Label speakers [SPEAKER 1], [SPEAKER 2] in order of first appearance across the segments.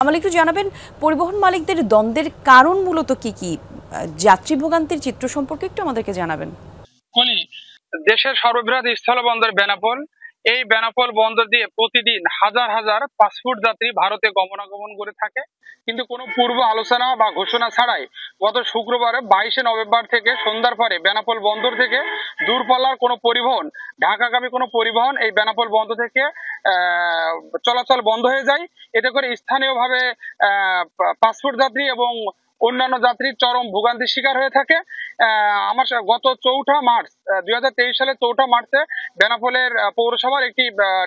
[SPEAKER 1] আমাকে একটু জানাবেন পরিবহন মালিকদের দ্বন্দ্বের কারণ মূলত কি কি, যাত্রী ভোগান্তির চিত্র সম্পর্কে একটু আমাদেরকে জানাবেন।
[SPEAKER 2] দেশের সর্ববৃহৎ স্থলবন্দর বেনাপোল, এই বেনাপোল বন্দর দিয়ে প্রতিদিন হাজার হাজার পাসপোর্ট যাত্রী ভারতে গমনাগমন করে থাকে, কিন্তু কোনো পূর্ব আলোচনা বা ঘোষণা ছাড়াই গত শুক্রবারে 22শে নভেম্বর থেকে সন্ধ্যার পরে বেনাপোল বন্দর থেকে দূরপাল্লার কোনো পরিবহন, ঢাকাগামী কোনো পরিবহন এই বেনাপোল বন্দর থেকে চলাচল বন্ধ হয়ে যায়। এতে করে স্থানীয়ভাবে পাসপোর্ট যাত্রী এবং অন্যান্য যাত্রী চরম ভোগান্তির শিকার হয়ে থাকে। আমার গত 4 মার্চ 2023 সালে 4 মার্চে বেনাপোলের পৌরসভার একটি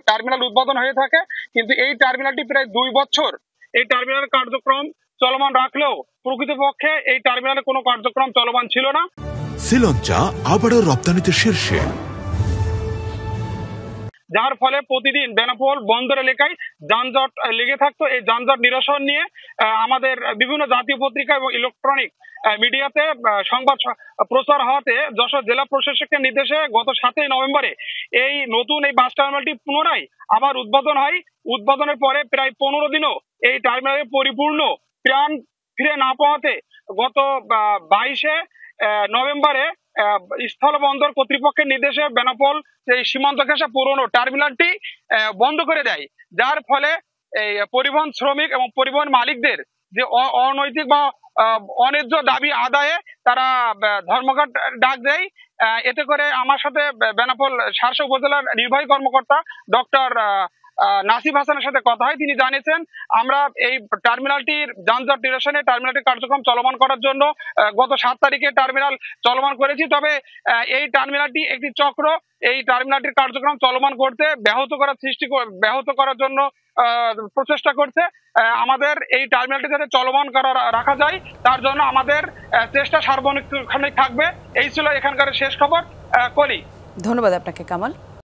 [SPEAKER 2] টার্মিনাল উদ্বোধন হয়ে থাকে, কিন্তু এই টার্মিনালটি প্রায় 2 বছর এই টার্মিনালের কার্যক্রম চলমান রাখলেও প্রকৃতপক্ষে এই টার্মিনালে কোনো কার্যক্রম চলমান ছিল না।
[SPEAKER 3] শ্রীলঙ্কা আবারও রপ্তানিতে শীর্ষে,
[SPEAKER 2] যার ফলে প্রতিদিন বেনাপোল বন্দর এলাকায় যানজট লেগে থাকতো। এই যানজট নিরসন নিয়ে আমাদের বিভিন্ন জাতীয় পত্রিকা এবং ইলেকট্রনিক মিডিয়াতে সংবাদ প্রচার হওয়াতে যশোর জেলা প্রশাসকের নির্দেশে গত 7ই নভেম্বরে এই নতুন এই বাস টার্মিনালটি পুনরায় আবার উদ্বোধন হয়। উদ্বোধনের পরে প্রায় 15 দিনও এই টার্মিনালে পরিপূর্ণ প্রাণ ফিরে না পাওয়াতে গত 22শে নভেম্বরে স্থলবন্দর কর্তৃপক্ষের নির্দেশে বেনাপোল এই সীমান্ত ঘেঁষা পুরনো টার্মিনালটি বন্ধ করে দেয়, যার ফলে এই পরিবহন শ্রমিক এবং পরিবহন মালিকদের যে অনৈতিক বা অন্যায্য দাবি আদায়ে তারা ধর্মঘট ডাক দেয়। এতে করে আমার সাথে বেনাপোল শার্শা উপজেলার নির্বাহী কর্মকর্তা ডক্টর নাসিব হাসানের সাথে কথা হয়। তিনি জানিয়েছেন, আমরা এই টার্মিনালটির যানজট নিরসনে টার্মিনালটির কার্যক্রম চলমান করার জন্য গত 7 তারিখে টার্মিনাল চলমান করেছি, তবে এই টার্মিনালটি একটি চক্র এই টার্মিনালটির কার্যক্রম চলমান করতে ব্যাহত করার জন্য প্রচেষ্টা করছে। আমাদের এই টার্মিনালটি যাতে চলমান রাখা যায় তার জন্য আমাদের চেষ্টা সার্বক্ষণিক থাকবে। এই ছিল এখানকার শেষ খবর। কলি,
[SPEAKER 1] ধন্যবাদ আপনাকে কামাল।